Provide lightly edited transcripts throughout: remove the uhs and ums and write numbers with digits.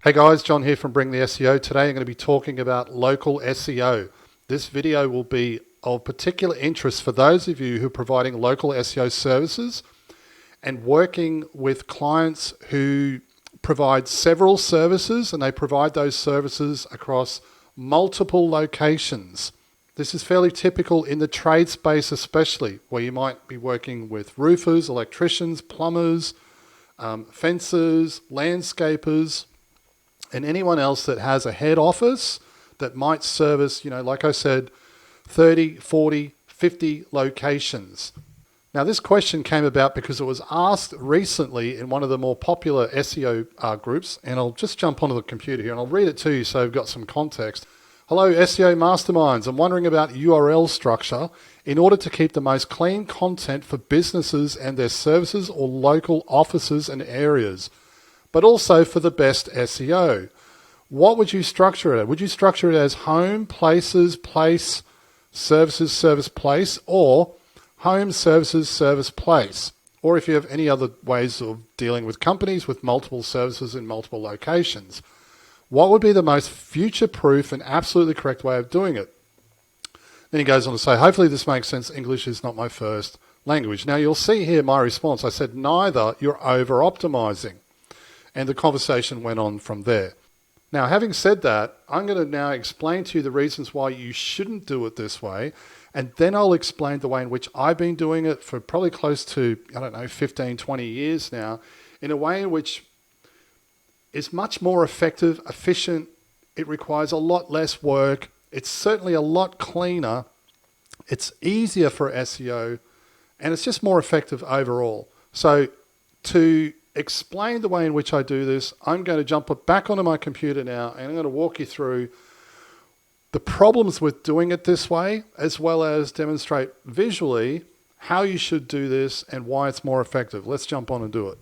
Hey guys, John here from Bring the SEO. Today I'm going to be talking about local SEO. This video will be of particular interest for those of you who are providing local SEO services and working with clients who provide several services, and they provide those services across multiple locations. This is fairly typical in the trade space, especially where you might be working with roofers, electricians, plumbers, fencers, landscapers, and anyone else that has a head office that might service, like I said, 30, 40, 50 locations. Now, this question came about because it was asked recently in one of the more popular SEO groups, and I'll just jump onto the computer here and I'll read it to you so you've got some context. Hello, SEO masterminds. I'm wondering about URL structure in order to keep the most clean content for businesses and their services or local offices and areas, but also for the best SEO. What would you structure it as? Would you structure it as home, places, place, services, service, place, or home, services, service, place? Or if you have any other ways of dealing with companies with multiple services in multiple locations, what would be the most future-proof and absolutely correct way of doing it? Then he goes on to say, hopefully this makes sense. English is not my first language. Now you'll see here my response. I said, neither, you're over-optimizing. And the conversation went on from there. Now, having said that, I'm going to now explain to you the reasons why you shouldn't do it this way. And then I'll explain the way in which I've been doing it for probably close to, 15, 20 years now, in a way in which is much more effective, efficient. It requires a lot less work. It's certainly a lot cleaner. It's easier for SEO, and it's just more effective overall. So to explain the way in which I do this, I'm going to jump back onto my computer now, and I'm going to walk you through the problems with doing it this way, as well as demonstrate visually how you should do this and why it's more effective. Let's jump on and do it.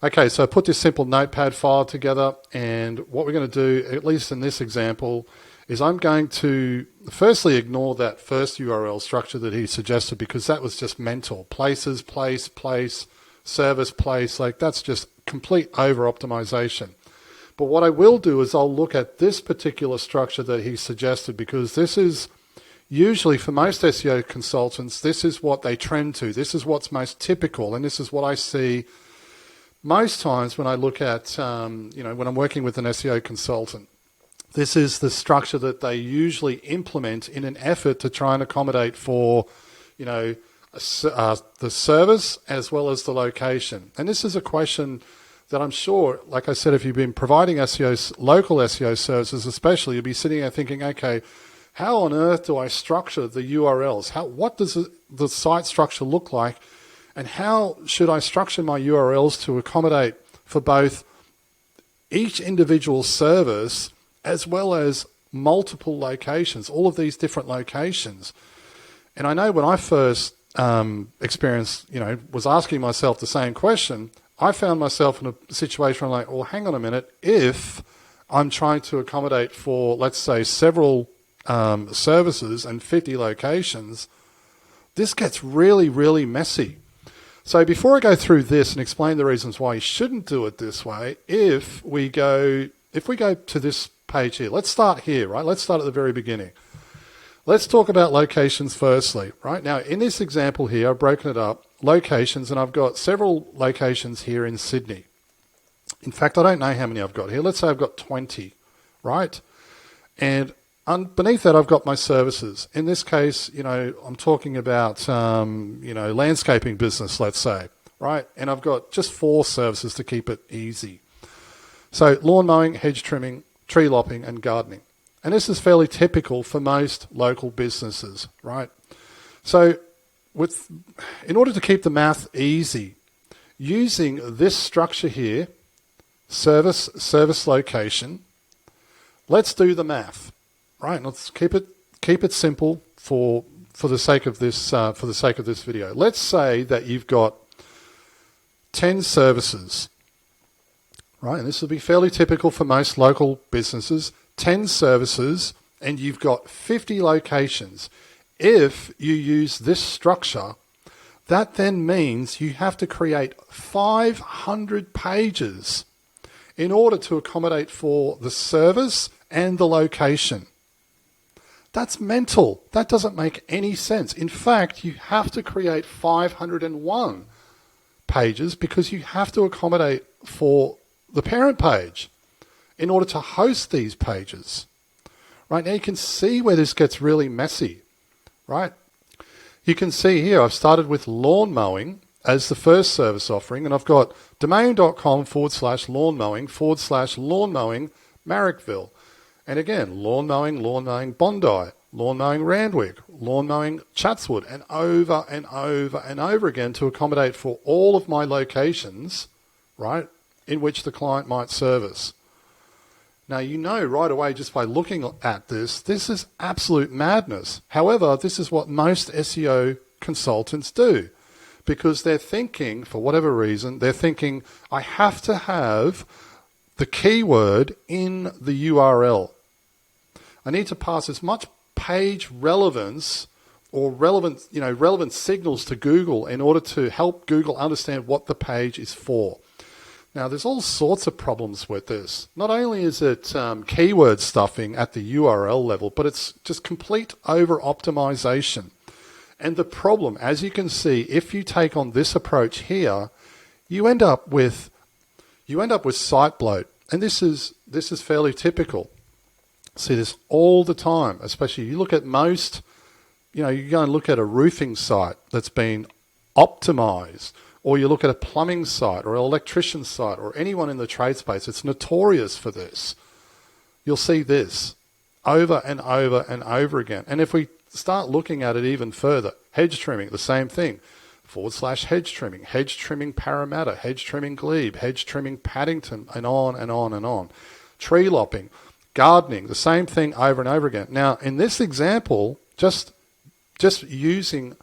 Okay, so I put this simple notepad file together, and what we're going to do, at least in this example, is I'm going to firstly ignore that first URL structure that he suggested, because that was just mental. Places, place, service, place, like that's just complete over-optimization. But what I will do is I'll look at this particular structure that he suggested, because this is usually, for most SEO consultants, this is what they trend to. This is what's most typical, and this is what I see most times when I look at, when I'm working with an SEO consultant. This is the structure that they usually implement in an effort to try and accommodate for, the service as well as the location. And this is a question that I'm sure, like I said, if you've been providing local SEO services especially, you'll be sitting there thinking, okay, how on earth do I structure the URLs? What does the site structure look like? And how should I structure my URLs to accommodate for both each individual service as well as multiple locations, all of these different locations? And I know when I first experienced, was asking myself the same question, I found myself in a situation where I'm like, well, hang on a minute. If I'm trying to accommodate for, let's say, several services and 50 locations, this gets really, really messy. So before I go through this and explain the reasons why you shouldn't do it this way, if we go to this page here, let's start here, right? Let's start at the very beginning. Let's talk about locations firstly, right? Now, in this example here, I've broken it up, locations, and I've got several locations here in Sydney. In fact, I don't know how many I've got here. Let's say I've got 20, right? And beneath that, I've got my services. In this case, I'm talking about, landscaping business, let's say, right? And I've got just 4 services to keep it easy. So lawn mowing, hedge trimming, tree lopping, and gardening. And this is fairly typical for most local businesses, right? So in order to keep the math easy, using this structure here, service location, let's do the math, right? Let's keep it simple for the sake of this video. Let's say that you've got 10 services, right? And this will be fairly typical for most local businesses. 10 services, and you've got 50 locations. If you use this structure, that then means you have to create 500 pages in order to accommodate for the service and the location. That's mental. That doesn't make any sense. In fact, you have to create 501 pages because you have to accommodate for the parent page in order to host these pages. Right now you can see where this gets really messy, right? You can see here I've started with lawn mowing as the first service offering, and I've got domain.com/lawn mowing/lawn mowing Marrickville. And again, lawn mowing Bondi, lawn mowing Randwick, lawn mowing Chatswood, and over and over and over again to accommodate for all of my locations, right, in which the client might service. Now, you know right away just by looking at this is absolute madness. However, this is what most SEO consultants do because they're thinking, for whatever reason, they're thinking, I have to have the keyword in the URL. I need to pass as much page relevance or relevant signals to Google in order to help Google understand what the page is for. Now, there's all sorts of problems with this. Not only is it keyword stuffing at the URL level, but it's just complete over-optimization. And the problem, as you can see, if you take on this approach here, you end up with site bloat. And this is fairly typical. See this all the time, especially you look at most, you go and look at a roofing site that's been optimized, or you look at a plumbing site or an electrician site or anyone in the trade space, it's notorious for this. You'll see this over and over and over again. And if we start looking at it even further, hedge trimming, the same thing, /hedge trimming Parramatta, hedge trimming Glebe, hedge trimming Paddington, and on and on and on. Tree lopping, gardening, the same thing over and over again. Now, in this example, just using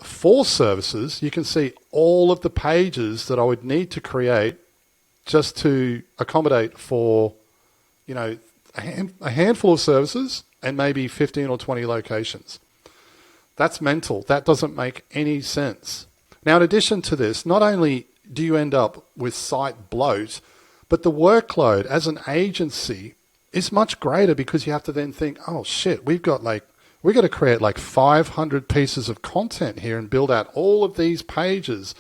4 services, you can see all of the pages that I would need to create just to accommodate for, a handful of services and maybe 15 or 20 locations. That's mental. That doesn't make any sense. Now, in addition to this, not only do you end up with site bloat, but the workload as an agency is much greater because you have to then think, oh shit, we've got to create 500 pieces of content here and build out all of these pages.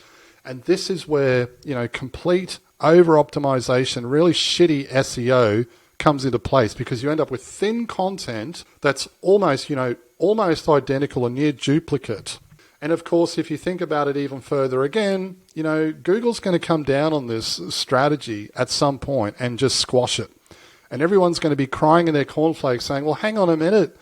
And this is where, complete over-optimization, really shitty SEO comes into place because you end up with thin content that's almost identical and near duplicate. And of course, if you think about it even further again, Google's going to come down on this strategy at some point and just squash it. And everyone's going to be crying in their cornflakes saying, well, hang on a minute,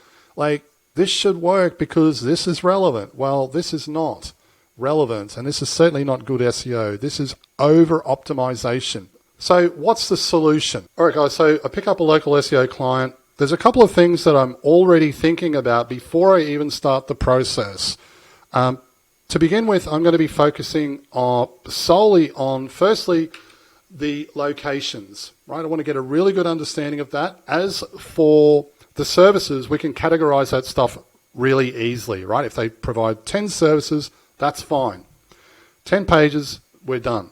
this should work because this is relevant. Well, this is not relevant, and this is certainly not good SEO. This is over-optimization. So what's the solution? All right, guys, so I pick up a local SEO client. There's a couple of things that I'm already thinking about before I even start the process. To begin with, I'm going to be focusing solely on, firstly, the locations, right? I want to get a really good understanding of that. As for the services, we can categorize that stuff really easily, right? If they provide 10 services, that's fine. 10 pages, we're done.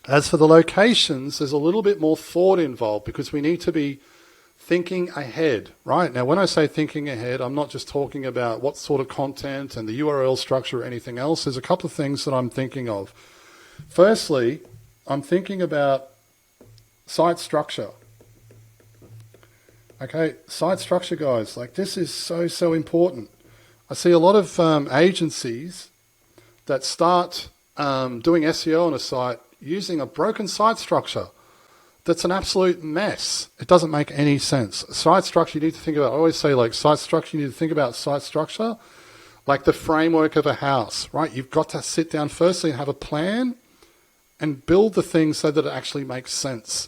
As for the locations, there's a little bit more thought involved because we need to be thinking ahead, right? Now, when I say thinking ahead, I'm not just talking about what sort of content and the URL structure or anything else. There's a couple of things that I'm thinking of. Firstly, I'm thinking about site structure. Okay, site structure, guys, this is so important. I see a lot of agencies that start doing SEO on a site using a broken site structure. That's an absolute mess. It doesn't make any sense. Site structure, you need to think about, I always say site structure, you need to think about site structure like the framework of a house, right? You've got to sit down firstly and have a plan and build the thing so that it actually makes sense,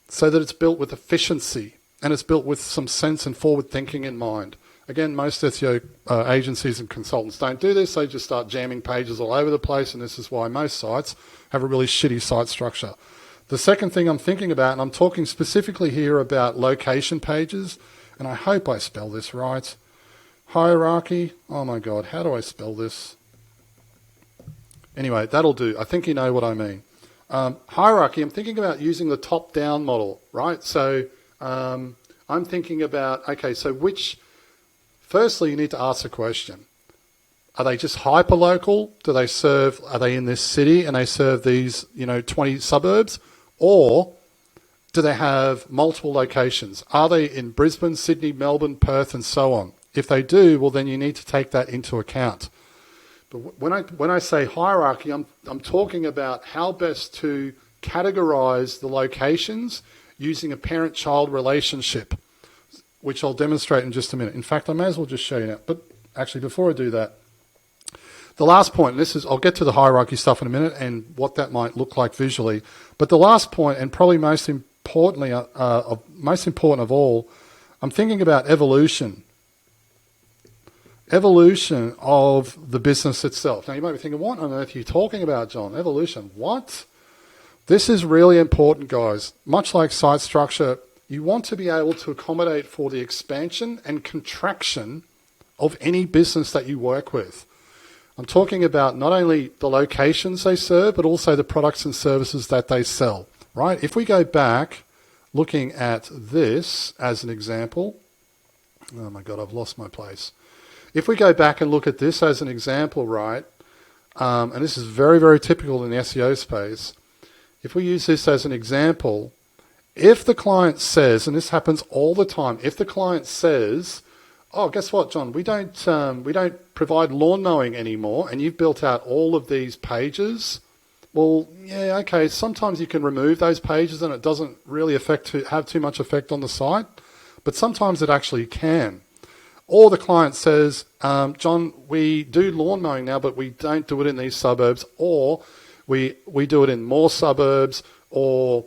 so that it's built with efficiency and it's built with some sense and forward thinking in mind. Again, most SEO agencies and consultants don't do this. They just start jamming pages all over the place, and this is why most sites have a really shitty site structure. The second thing I'm thinking about, and I'm talking specifically here about location pages, and I hope I spell this right. Hierarchy. Oh my God, how do I spell this? Anyway, that'll do. I think you know what I mean. Hierarchy, I'm thinking about using the top-down model, right? So I'm thinking about, okay, so firstly, you need to ask the question. Are they just hyper-local? Are they in this city and they serve these, 20 suburbs? Or do they have multiple locations? Are they in Brisbane, Sydney, Melbourne, Perth, and so on? If they do, well, then you need to take that into account. But when I say hierarchy, I'm talking about how best to categorize the locations using a parent-child relationship, which I'll demonstrate in just a minute. In fact, I may as well just show you now. But actually, before I do that, the last point, I'll get to the hierarchy stuff in a minute and what that might look like visually. But the last point, and probably most important of all, I'm thinking about evolution. Evolution of the business itself. Now you might be thinking, what on earth are you talking about, John? Evolution, what? This is really important, guys. Much like site structure, you want to be able to accommodate for the expansion and contraction of any business that you work with. I'm talking about not only the locations they serve, but also the products and services that they sell, right? If we go back, looking at this as an example, oh my God, I've lost my place. If we go back and look at this as an example, right, and this is very, very typical in the SEO space, if we use this as an example, if the client says, and this happens all the time, if the client says, oh, guess what, John, we don't provide lawn mowing anymore, and you've built out all of these pages, well, yeah, okay, sometimes you can remove those pages and it doesn't really have too much effect on the site, but sometimes it actually can. Or the client says, John, we do lawn mowing now, but we don't do it in these suburbs, or we do it in more suburbs, or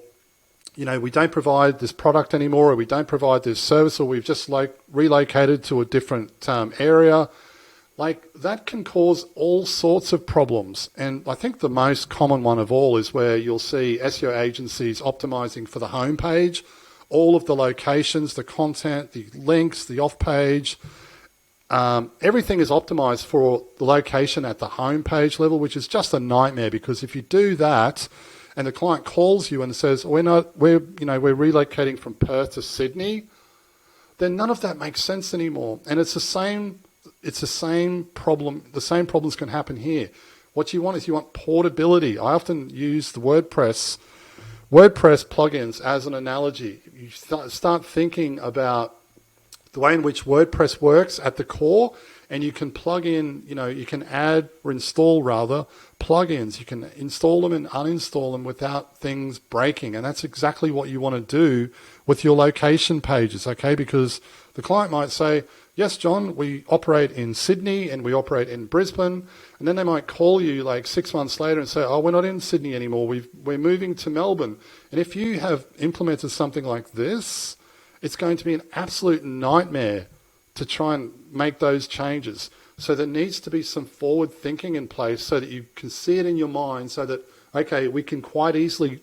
we don't provide this product anymore, or we don't provide this service, or we've just relocated to a different area. Like that can cause all sorts of problems. And I think the most common one of all is where you'll see SEO agencies optimizing for the homepage, all of the locations, the content, the links, the off-page. Everything is optimized for the location at the homepage level, which is just a nightmare, because if you do that and the client calls you and says, we're relocating from Perth to Sydney, then none of that makes sense anymore. And it's the same problem. The same problems can happen here. What you want is portability. I often use the WordPress plugins as an analogy. You start thinking about the way in which WordPress works at the core, and you can plug in, you can add or install rather plugins. You can install them and uninstall them without things breaking. And that's exactly what you want to do with your location pages, okay? Because the client might say, yes, John, we operate in Sydney and we operate in Brisbane. And then they might call you like 6 months later and say, oh, we're not in Sydney anymore. We're moving to Melbourne. And if you have implemented something like this, it's going to be an absolute nightmare to try and make those changes. So there needs to be some forward thinking in place so that you can see it in your mind, so that, okay, we can quite easily,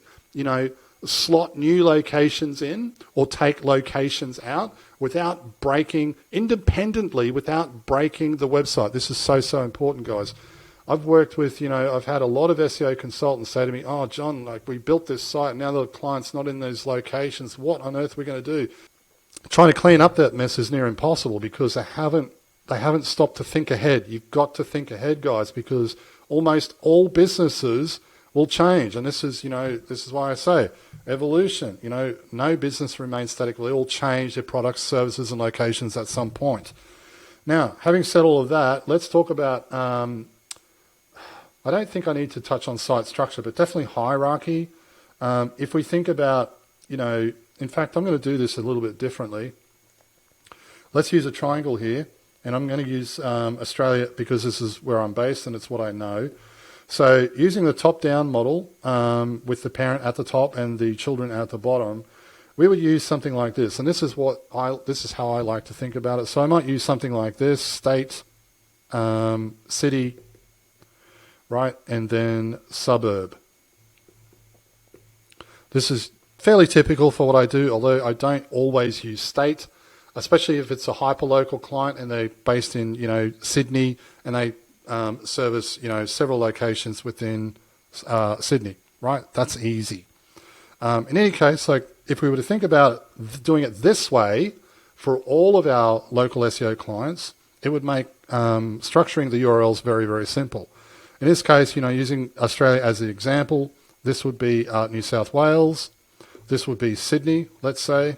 slot new locations in or take locations out without breaking the website. This is so important, guys. I've worked with, I've had a lot of SEO consultants say to me, oh, John, we built this site and now the client's not in those locations. What on earth are we going to do? Trying to clean up that mess is near impossible because they haven't stopped to think ahead. You've got to think ahead, guys, because almost all businesses will change. And this is why I say evolution. No business remains static. They all change their products, services, and locations at some point. Now, having said all of that, let's talk about, I don't think I need to touch on site structure, but definitely hierarchy. If we think about, in fact, I'm going to do this a little bit differently. Let's use a triangle here, and I'm going to use Australia because this is where I'm based and it's what I know. So using the top-down model with the parent at the top and the children at the bottom, we would use something like this. And this is how I like to think about it. So I might use something like this: state, city, right, and then suburb. This is fairly typical for what I do, although I don't always use state, especially if it's a hyperlocal client and they're based in, Sydney, and they service, several locations within Sydney. right? That's easy. In any case, like if we were to think about doing it this way for all of our local SEO clients, it would make structuring the URLs very, very simple. In this case, using Australia as the example, this would be New South Wales. This would be Sydney, let's say.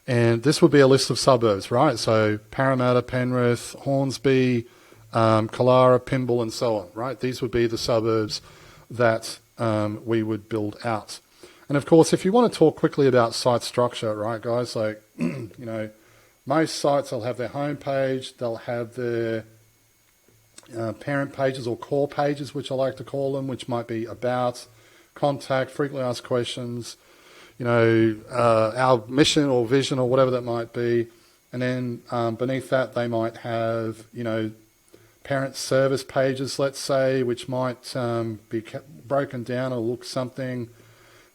And this would be a list of suburbs, right? So Parramatta, Penrith, Hornsby, Killara, Pymble, and so on, right? These would be the suburbs that we would build out. And of course, if you want to talk quickly about site structure, right, guys, like, most sites, they'll have their home page, they'll have their parent pages or core pages, which I like to call them, which might be about, contact, frequently asked questions, our mission or vision or whatever that might be. And then beneath that, they might have, parent service pages, let's say, which might be broken down or look something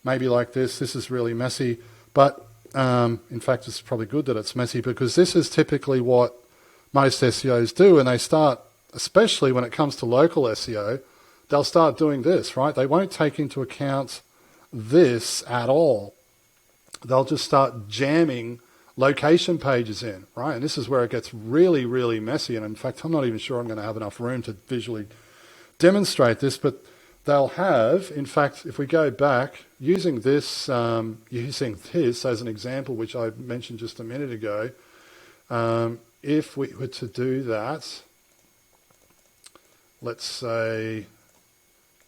maybe like this. This is really messy, but in fact, it's probably good that it's messy, because this is typically what most SEOs do, and they start, especially when it comes to local SEO, they'll start doing this, right? They won't take into account this at all. They'll just start jamming location pages in, right? And this is where it gets really, really messy. And in fact, I'm not even sure I'm going to have enough room to visually demonstrate this, but they'll have, in fact, if we go back, using this as an example, which I mentioned just a minute ago, if we were to do that, let's say,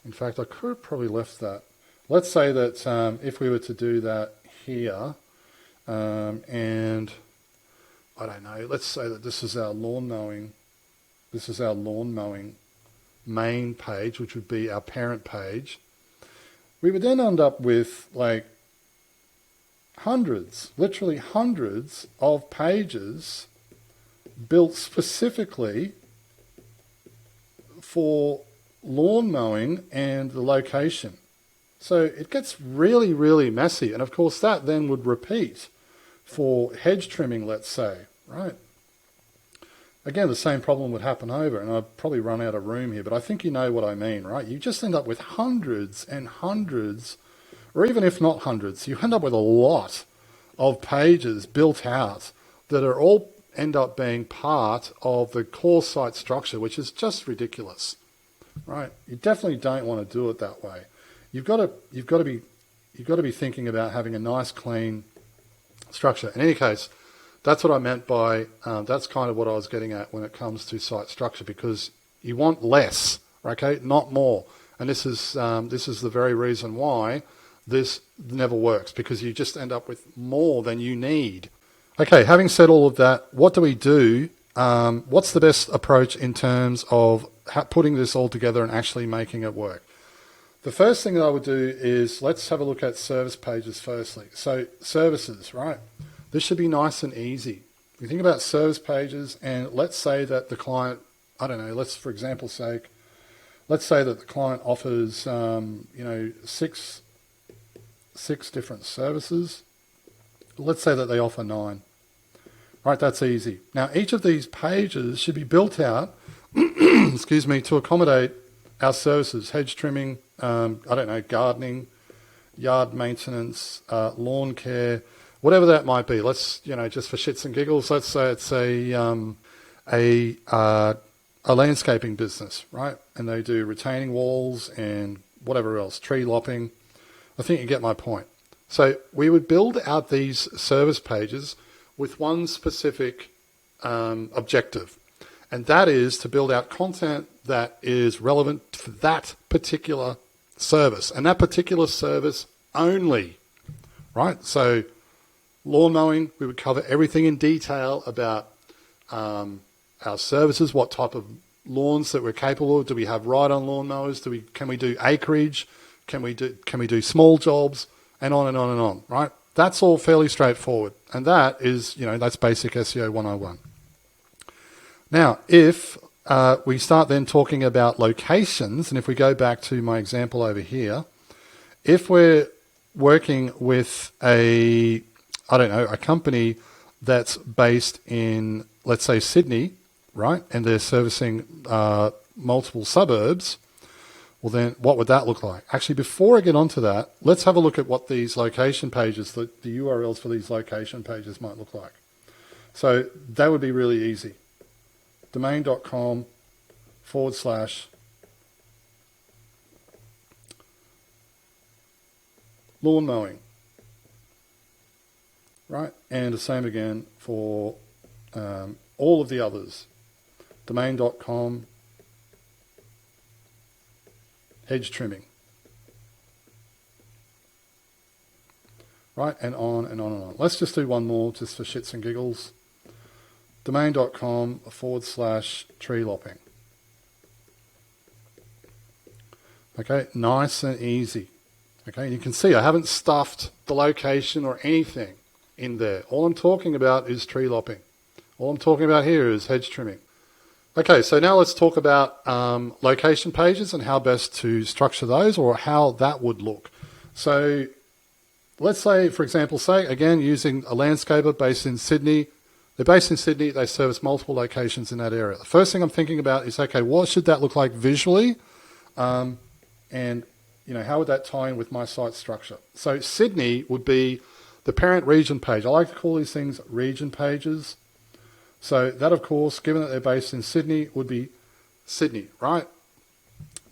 in fact, I could have probably left that. Let's say that if we were to do that here, and I don't know, let's say that this is our lawn mowing main page, which would be our parent page. We would then end up with like literally hundreds of pages built specifically for lawn mowing and the location. So it gets really, really messy. And of course that then would repeat for hedge trimming, let's say, right? Again, the same problem would happen over, and I'd probably run out of room here, but I think you know what I mean, right? You just end up with hundreds and hundreds, or even if not hundreds, you end up with a lot of pages built out that are all end up being part of the core site structure, which is just ridiculous, right? You definitely don't want to do it that way. You've got to be thinking about having a nice, clean structure. In any case, that's what I meant by, that's kind of what I was getting at when it comes to site structure, because you want less, okay, not more. And this is the very reason why this never works, because you just end up with more than you need. Okay, having said all of that, what do we do? What's the best approach in terms of putting this all together and actually making it work? The first thing that I would do is, let's have a look at service pages firstly. So services, right? This should be nice and easy. You think about service pages, and let's say that the client, I don't know, let's, for example's sake, let's say that the client offers, six different services. Let's say that they offer 9. Right, that's easy. Now, each of these pages should be built out, excuse me, to accommodate our services: hedge trimming, gardening, yard maintenance, lawn care, whatever that might be. Let's, just for shits and giggles, let's say it's a landscaping business, right? And they do retaining walls and whatever else, tree lopping. I think you get my point. So we would build out these service pages with one specific objective, and that is to build out content that is relevant for that particular service, and that particular service only, right? So lawn mowing, we would cover everything in detail about our services, what type of lawns that we're capable of. Do we have ride-on lawn mowers? Can we do acreage? Can we do small jobs? And on and on and on, right? That's all fairly straightforward. And that is, that's basic SEO 101. Now, if we start then talking about locations, and if we go back to my example over here, if we're working with a company that's based in, let's say, Sydney, right, and they're servicing multiple suburbs, Well, then what would that look like? Actually, before I get onto that, let's have a look at what these location pages, the URLs for these location pages might look like. So that would be really easy. Domain.com / lawn mowing. Right? And the same again for all of the others. Domain.com hedge trimming. Right? And on and on and on. Let's just do one more just for shits and giggles. Domain.com / tree lopping. Okay, nice and easy. Okay, and you can see I haven't stuffed the location or anything in there. All I'm talking about is tree lopping. All I'm talking about here is hedge trimming. Okay, so now let's talk about location pages and how best to structure those, or how that would look. So let's say, for example, again, using a landscaper based in Sydney. They're based in Sydney. They service multiple locations in that area. The first thing I'm thinking about is, okay, what should that look like visually? And how would that tie in with my site structure? So Sydney would be the parent region page. I like to call these things region pages. So that, of course, given that they're based in Sydney, would be Sydney, right?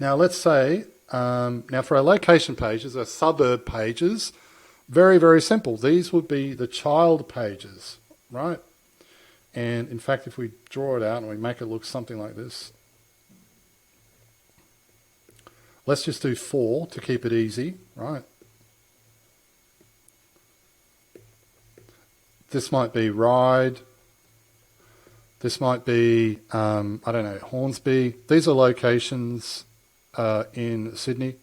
Now, let's say, now for our location pages, our suburb pages, very, very simple. These would be the child pages, right? And in fact, if we draw it out and we make it look something like this, let's just do 4 to keep it easy, right? This might be Ryde. This might be, I don't know, Hornsby. These are locations in Sydney.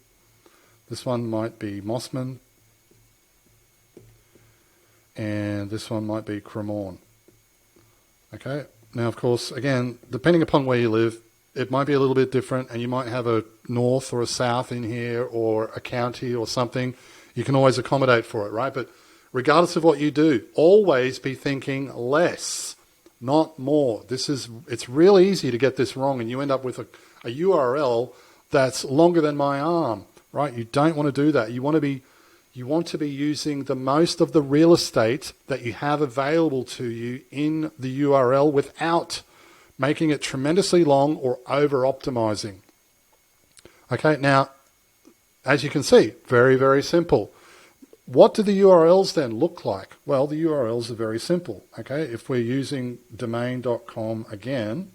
This one might be Mossman. And this one might be Cremorne. Okay. Now, of course, again, depending upon where you live, it might be a little bit different, and you might have a north or a south in here, or a county or something. You can always accommodate for it, right? But regardless of what you do, always be thinking less, not more. It's really easy to get this wrong, and you end up with a URL that's longer than my arm, right? You don't want to do that. You want to be using the most of the real estate that you have available to you in the URL without making it tremendously long or over-optimizing. Okay, now, as you can see, very, very simple. What do the URLs then look like? Well, the URLs are very simple. Okay, if we're using domain.com again,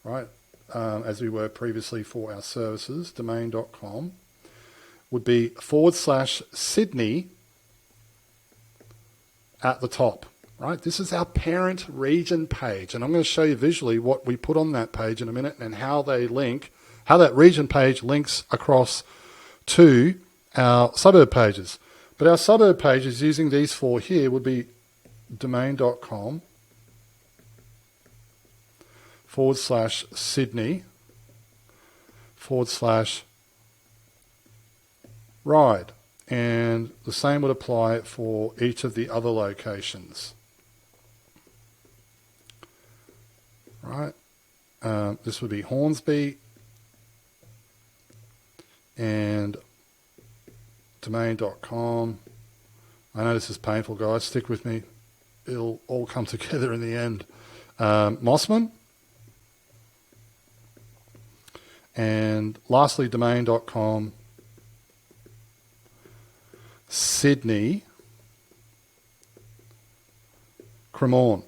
right, as we were previously for our services, domain.com would be / Sydney at the top, right? This is our parent region page, and I'm going to show you visually what we put on that page in a minute, and how they link, how that region page links across to our suburb pages. But our suburb pages using these 4 here would be domain.com / Sydney / Ryde. And the same would apply for each of the other locations. Right? This would be Hornsby, and domain.com. I know this is painful, guys. Stick with me. It'll all come together in the end. Mossman. And lastly, domain.com Sydney Cremorne.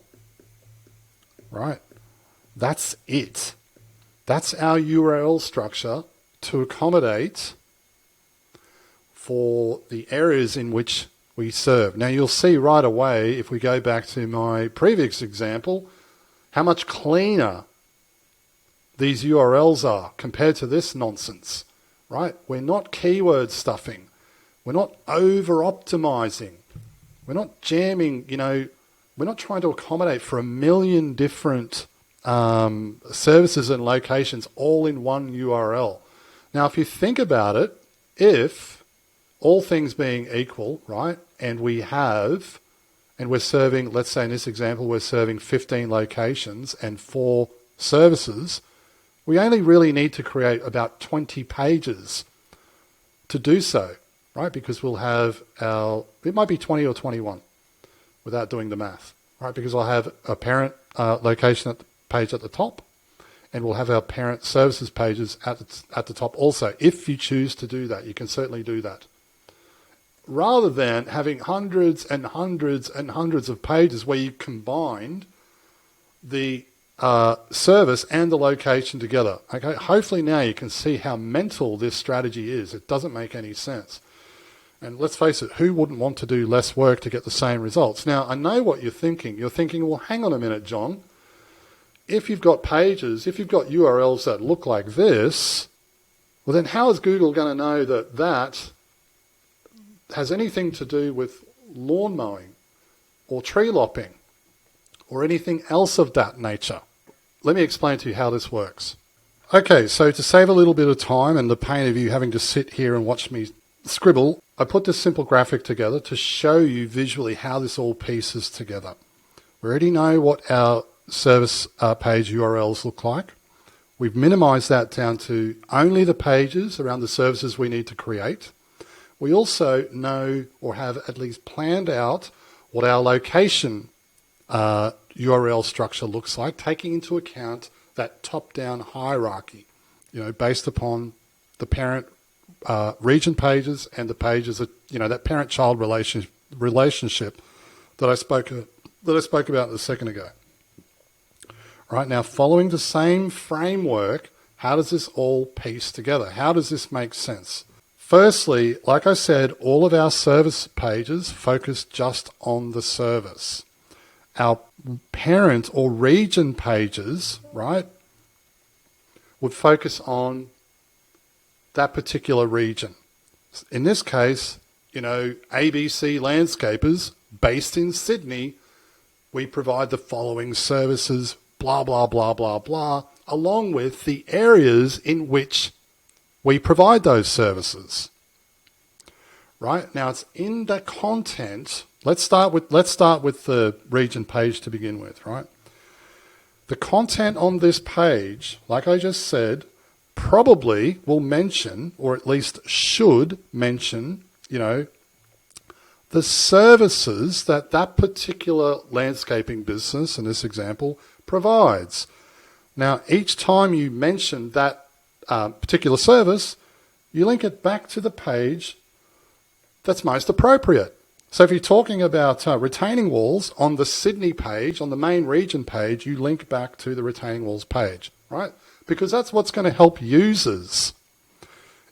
Right? That's it. That's our URL structure to accommodate for the areas in which we serve. Now, you'll see right away, if we go back to my previous example, how much cleaner these URLs are compared to this nonsense, right? We're not keyword stuffing. We're not over-optimizing. We're not jamming, we're not trying to accommodate for a million different services and locations all in one URL. Now, if you think about it, if all things being equal, right, and we're serving, let's say in this example, we're serving 15 locations and 4 services, We only really need to create about 20 pages to do so, right? Because we'll have it might be 20 or 21 without doing the math, right? Because I'll have a parent location page at the top, and we'll have our parent services pages at the top also. If you choose to do that, you can certainly do that. Rather than having hundreds and hundreds and hundreds of pages where you combined the service and the location together. Okay, hopefully now you can see how mental this strategy is. It doesn't make any sense. And let's face it, who wouldn't want to do less work to get the same results? Now, I know what you're thinking. You're thinking, well, hang on a minute, John. If you've got pages, if you've got URLs that look like this, well, then how is Google going to know that that has anything to do with lawn mowing or tree lopping or anything else of that nature? Let me explain to you how this works. Okay, so to save a little bit of time and the pain of you having to sit here and watch me scribble, I put this simple graphic together to show you visually how this all pieces together. We already know what our service page URLs look like. We've minimized that down to only the pages around the services we need to create. We also know or have at least planned out what our location URL structure looks like, taking into account that top-down hierarchy, based upon the parent region pages and the pages that, that parent-child relationship that I spoke about a second ago. Right now, following the same framework, how does this all piece together? How does this make sense? Firstly, like I said, all of our service pages focus just on the service. Our parent or region pages, right, would focus on that particular region. In this case, ABC Landscapers based in Sydney, we provide the following services, blah, blah, blah, blah, blah, along with the areas in which we provide those services. Right? Now it's in the content. Let's start with the region page to begin with, right? The content on this page, like I just said, probably will mention, or at least should mention, the services that particular landscaping business, in this example, provides. Now, each time you mention that particular service, you link it back to the page that's most appropriate. So if you're talking about retaining walls on the Sydney page, on the main region page, you link back to the retaining walls page, right? Because that's what's going to help users.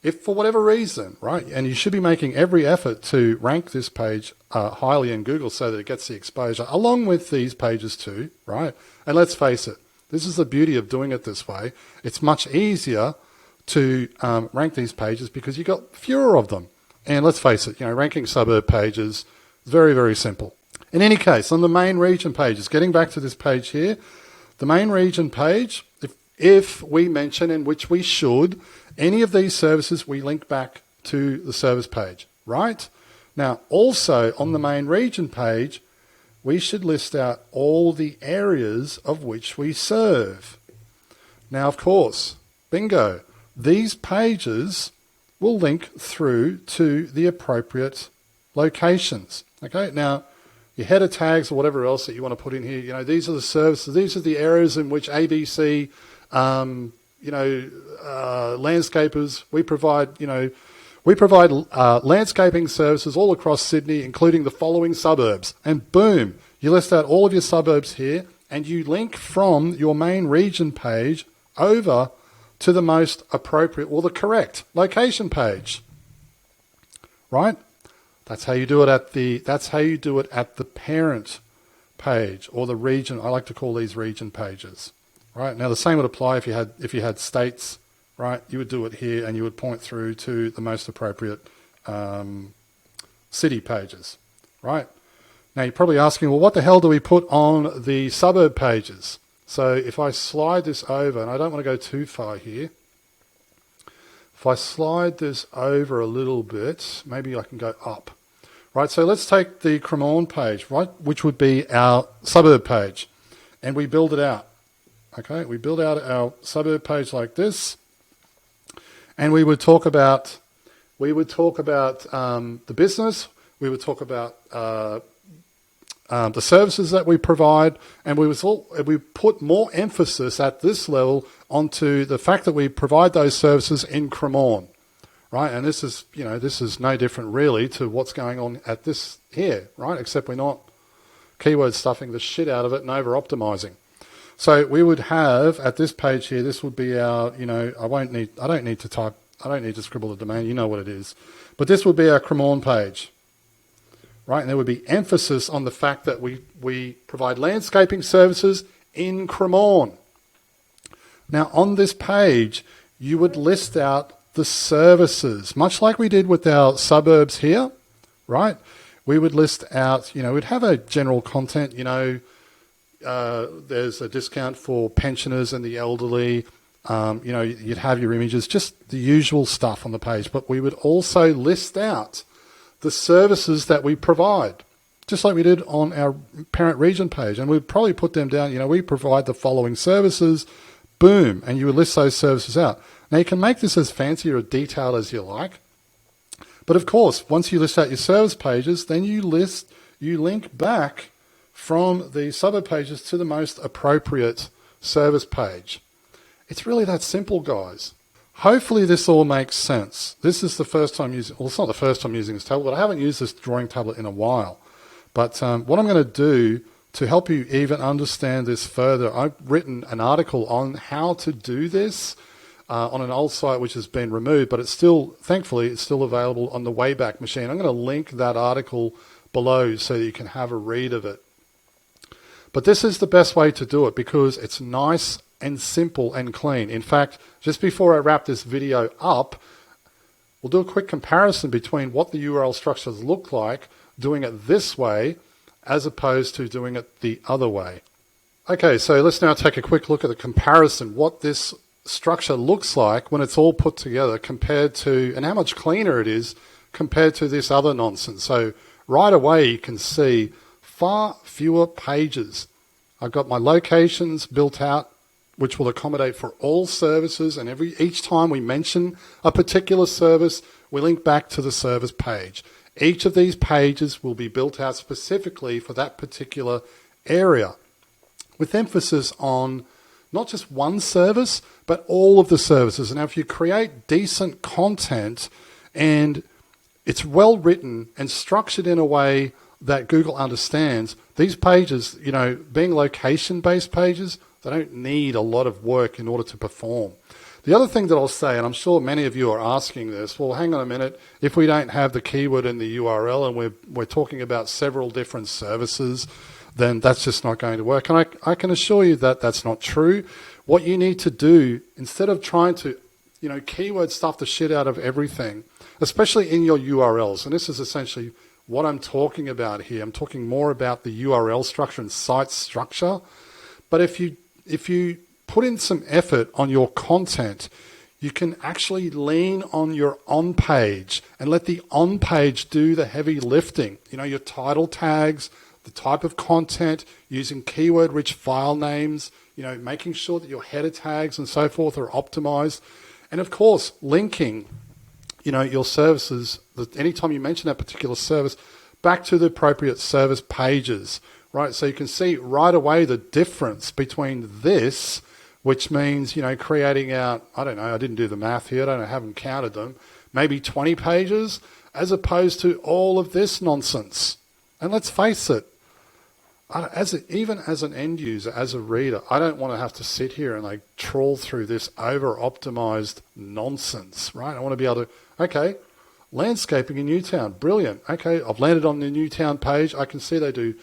If for whatever reason, right, and you should be making every effort to rank this page highly in Google so that it gets the exposure, along with these pages too, right? And let's face it, this is the beauty of doing it this way. It's much easier to rank these pages because you've got fewer of them. And let's face it, ranking suburb pages is very, very simple. In any case, on the main region pages, getting back to this page here, the main region page, if we mention, and which we should, any of these services, we link back to the service page, right? Now, also on the main region page, we should list out all the areas of which we serve. Now, of course, bingo, these pages will link through to the appropriate locations. Okay, now your header tags or whatever else that you want to put in here, these are the services, these are the areas in which ABC, landscapers, we provide landscaping services all across Sydney, including the following suburbs. And boom, you list out all of your suburbs here, and you link from your main region page over to the most appropriate or the correct location page, right? That's how you do it at the parent page or the region. I like to call these region pages, right? Now the same would apply if you had states, right? You would do it here and you would point through to the most appropriate city pages, right? Now you're probably asking, well, what the hell do we put on the suburb pages? So if I slide this over, and I don't want to go too far here, if I slide this over a little bit, maybe I can go up. Right, so let's take the Cremorne page, right, which would be our suburb page, and we build it out. Okay, we build out our suburb page like this, and we would talk about the business. We would talk about the services that we provide, and we put more emphasis at this level onto the fact that we provide those services in Cremorne, right? And this is no different really to what's going on at this here, right? Except we're not keyword stuffing the shit out of it and over optimizing. So we would have at this page here, this would be our, I don't need to scribble the domain, you know what it is. But this would be our Cremorne page, right? And there would be emphasis on the fact that we provide landscaping services in Cremorne. Now on this page, you would list out the services, much like we did with our suburbs here, right? We would list out, we'd have a general content, there's a discount for pensioners and the elderly. You'd have your images, just the usual stuff on the page. But we would also list out the services that we provide, just like we did on our parent region page. And we'd probably put them down, we provide the following services, boom, and you would list those services out. Now you can make this as fancy or detailed as you like. But of course, once you list out your service pages, then you link back from the suburb pages to the most appropriate service page. It's really that simple, guys. Hopefully this all makes sense. This is the first time using, well, it's not the first time using this tablet, but I haven't used this drawing tablet in a while. But what I'm going to do to help you even understand this further, I've written an article on how to do this on an old site which has been removed, but it's still, thankfully, it's still available on the Wayback Machine. I'm going to link that article below so that you can have a read of it. But this is the best way to do it because it's nice and simple and clean. In fact, just before I wrap this video up, we'll do a quick comparison between what the URL structures look like doing it this way as opposed to doing it the other way. Okay, so let's now take a quick look at the comparison, what this structure looks like when it's all put together compared to, and how much cleaner it is compared to this other nonsense. So right away you can see far fewer pages. I've got my locations built out, which will accommodate for all services, and each time we mention a particular service, we link back to the service page. Each of these pages will be built out specifically for that particular area, with emphasis on not just one service, but all of the services. Now, if you create decent content and it's well written and structured in a way that Google understands, these pages, being location-based pages, they don't need a lot of work in order to perform. The other thing that I'll say, and I'm sure many of you are asking this, well, hang on a minute, if we don't have the keyword in the URL and we're talking about several different services, then that's just not going to work. And I can assure you that that's not true. What you need to do, instead of trying to, keyword stuff the shit out of everything, especially in your URLs, and this is essentially what I'm talking about here. I'm talking more about the URL structure and site structure. But if you put in some effort on your content, you can actually lean on your on-page and let the on-page do the heavy lifting. Your title tags, the type of content, using keyword-rich file names, making sure that your header tags and so forth are optimized. And of course, linking, your services, anytime you mention that particular service, back to the appropriate service pages, right? So you can see right away the difference between this, which means, creating out, I don't know, I didn't do the math here, I haven't counted them, maybe 20 pages, as opposed to all of this nonsense. And let's face it, even as an end user, as a reader, I don't want to have to sit here and trawl through this over-optimized nonsense, right? I want to be able to, okay, landscaping in Newtown, brilliant. Okay, I've landed on the Newtown page. I can see they do,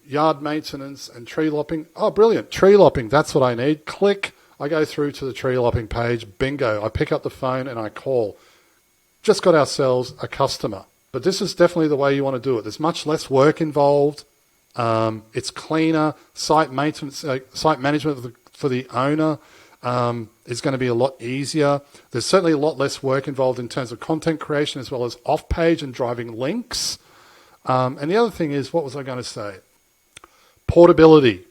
yard maintenance and tree lopping. Oh, brilliant, tree lopping, that's what I need. Click, I go through to the tree lopping page, bingo. I pick up the phone and I call. Just got ourselves a customer. But this is definitely the way you want to do it. There's much less work involved. It's cleaner. Site maintenance, site management for the owner is going to be a lot easier. There's certainly a lot less work involved in terms of content creation as well as off-page and driving links. And the other thing is, what was I going to say? Portability.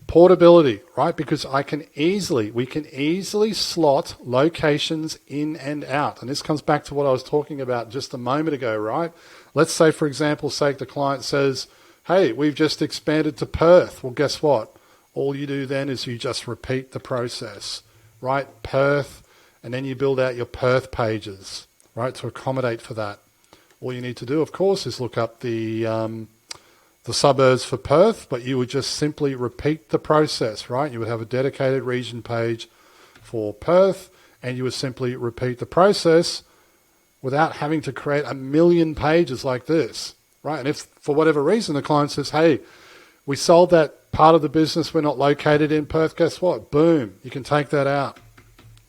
Portability, right? Because we can easily slot locations in and out. And this comes back to what I was talking about just a moment ago, right? Let's say, for example's sake, the client says, hey, we've just expanded to Perth. Well, guess what? All you do then is you just repeat the process, right? Perth, and then you build out your Perth pages, right, to accommodate for that. All you need to do, of course, is look up the suburbs for Perth, but you would just simply repeat the process, right? You would have a dedicated region page for Perth, and you would simply repeat the process without having to create a million pages like this, right? And if for whatever reason the client says, hey, we sold that part of the business, we're not located in Perth, guess what? Boom, you can take that out.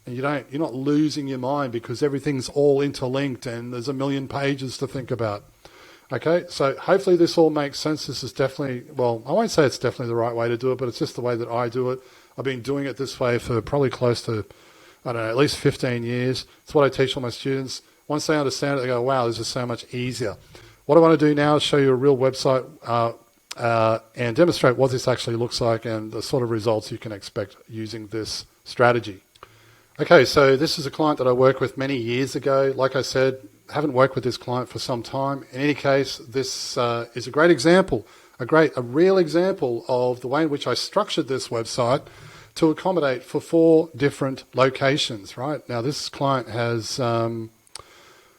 And you're not losing your mind because everything's all interlinked and there's a million pages to think about. Okay, so hopefully this all makes sense. This is definitely, well, I won't say it's definitely the right way to do it, but it's just the way that I do it. I've been doing it this way for probably close to, I don't know, at least 15 years. It's what I teach all my students. Once they understand it, they go, wow, this is so much easier. What I want to do now is show you a real website and demonstrate what this actually looks like and the sort of results you can expect using this strategy. Okay, so this is a client that I worked with many years ago. Like I said, haven't worked with this client for some time. In any case, this is a great example, a real example of the way in which I structured this website to accommodate for 4 different locations, right? Now, this client has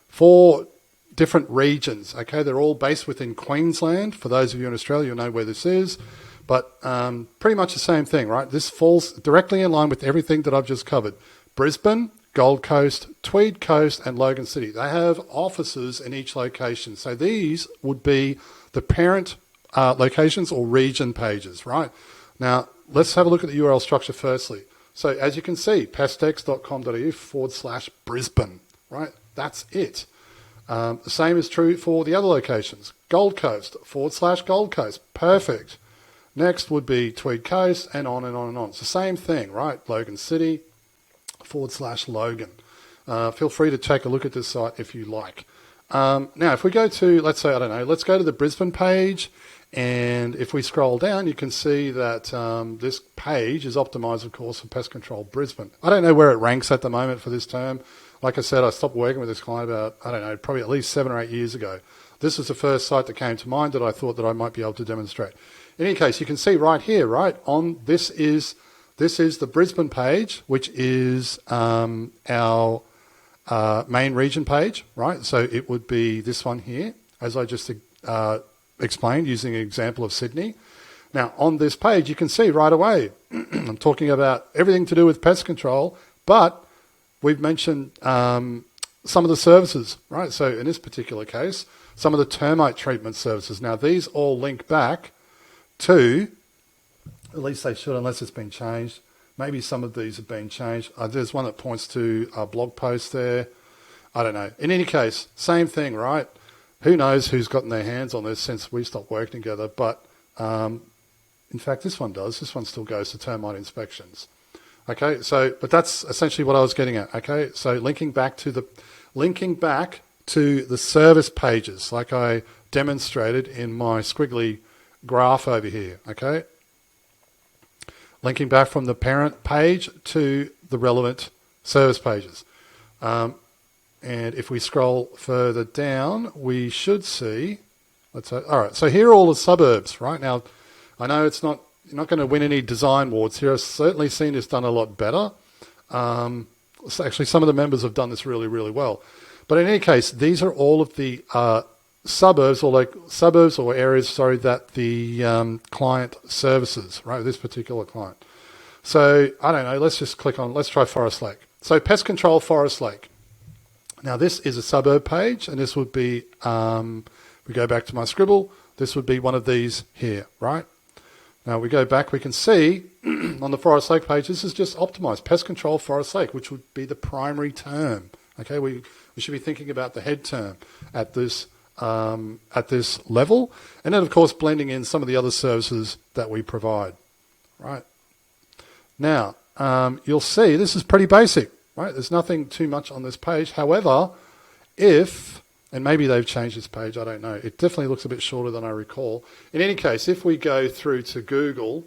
4 different regions, okay? They're all based within Queensland. For those of you in Australia, you'll know where this is. But pretty much the same thing, right? This falls directly in line with everything that I've just covered. Brisbane, Gold Coast, Tweed Coast, and Logan City. They have offices in each location. So these would be the parent locations or region pages, right? Now, let's have a look at the URL structure firstly. So as you can see, pestex.com.au/Brisbane, right? That's it. The same is true for the other locations. Gold Coast /Gold Coast. Perfect. Next would be Tweed Coast and on and on and on. It's the same thing, right? Logan City /Logan. Feel free to take a look at this site if you like. Now, if we go to, let's say, I don't know, let's go to the Brisbane page. And if we scroll down, you can see that this page is optimized, of course, for Pest Control Brisbane. I don't know where it ranks at the moment for this term. Like I said, I stopped working with this client about, I don't know, probably at least 7 or 8 years ago. This was the first site that came to mind that I thought that I might be able to demonstrate. In any case, you can see right here, right, on this is the Brisbane page, which is our main region page, right? So it would be this one here, as I just explained using an example of Sydney. Now, on this page, you can see right away, I'm talking about everything to do with pest control, but we've mentioned some of the services, right? So in this particular case, some of the termite treatment services. Now, these all link back to, at least they should, unless it's been changed. Maybe some of these have been changed. There's one that points to a blog post there. I don't know. In any case, same thing, right? Who knows who's gotten their hands on this since we stopped working together. But in fact, this one does. This one still goes to termite inspections. Okay, so, but that's essentially what I was getting at. Okay, so linking back to the service pages, like I demonstrated in my squiggly graph over here. Okay, linking back from the parent page to the relevant service pages. And if we scroll further down, we should see, all right, so here are all the suburbs, right? Now, I know you're not going to win any design awards here. I've certainly seen this done a lot better. Actually, some of the members have done this really, really well. But in any case, these are all of the suburbs or areas, that the client services, right, this particular client. So, I don't know, let's try Forest Lake. So, Pest Control Forest Lake. Now, this is a suburb page, and this would be, we go back to my scribble, this would be one of these here, right? Now, we go back, we can see on the Forest Lake page, this is just optimized, Pest Control Forest Lake, which would be the primary term. Okay, we should be thinking about the head term at this level, and then, of course, blending in some of the other services that we provide, right? Now, you'll see this is pretty basic. Right? There's nothing too much on this page. However, and maybe they've changed this page, I don't know. It definitely looks a bit shorter than I recall. In any case, if we go through to Google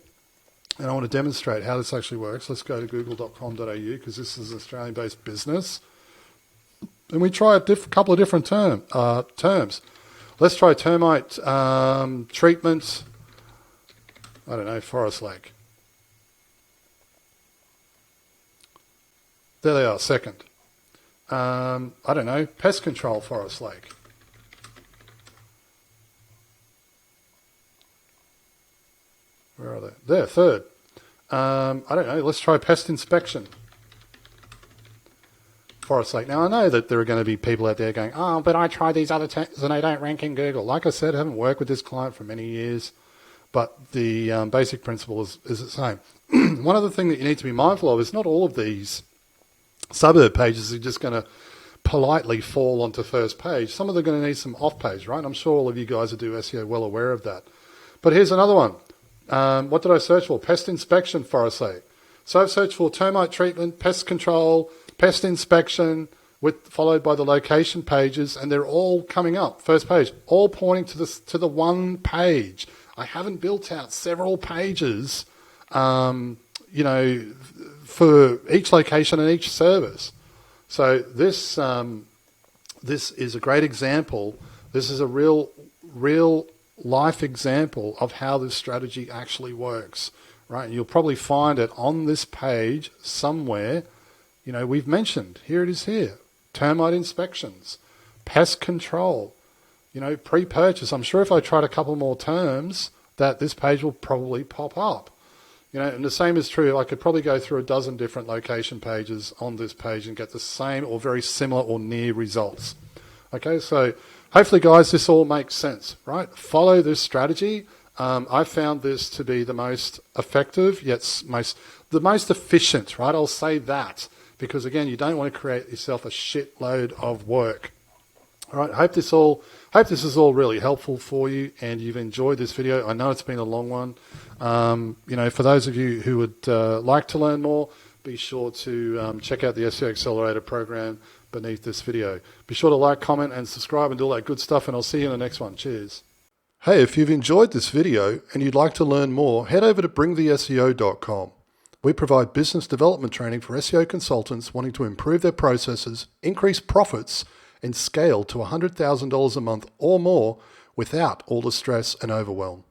And I want to demonstrate how this actually works. Let's go to google.com.au because this is an Australian-based business. And we try a couple of different terms. Let's try termite treatment, I don't know, Forest Lake. There they are, second. I don't know, pest control, Forest Lake. Where are they? There, third. I don't know, let's try pest inspection, Forest Lake. Now, I know that there are going to be people out there going, oh, but I tried these other terms and they don't rank in Google. Like I said, I haven't worked with this client for many years, but the basic principle is the same. One other thing that you need to be mindful of is not all of these suburb pages are just going to politely fall onto first page. Some of them are going to need some off-page, right? I'm sure all of you guys who do SEO are well aware of that. But here's another one. What did I search for? Pest inspection, Forest Lake. So I've searched for termite treatment, pest control, pest inspection, followed by the location pages, and they're all coming up, first page, all pointing to the one page. I haven't built out several pages, for each location and each service. So this is a great example. This is a real life example of how this strategy actually works, right? And you'll probably find it on this page somewhere. We've mentioned, here it is here, termite inspections, pest control, pre-purchase. I'm sure if I tried a couple more terms that this page will probably pop up. And the same is true. I could probably go through a dozen different location pages on this page and get the same or very similar or near results. Okay, so hopefully, guys, this all makes sense, right? Follow this strategy. I found this to be the most effective, yet the most efficient, right? I'll say that because, again, you don't want to create yourself a shitload of work. All right, I hope this is all really helpful for you and you've enjoyed this video. I know it's been a long one. For those of you who would like to learn more, be sure to check out the SEO Accelerator program beneath this video. Be sure to like, comment, and subscribe and do all that good stuff, and I'll see you in the next one. Cheers. Hey, if you've enjoyed this video and you'd like to learn more, head over to bringtheseo.com. We provide business development training for SEO consultants wanting to improve their processes, increase profits, and scale to $100,000 a month or more without all the stress and overwhelm.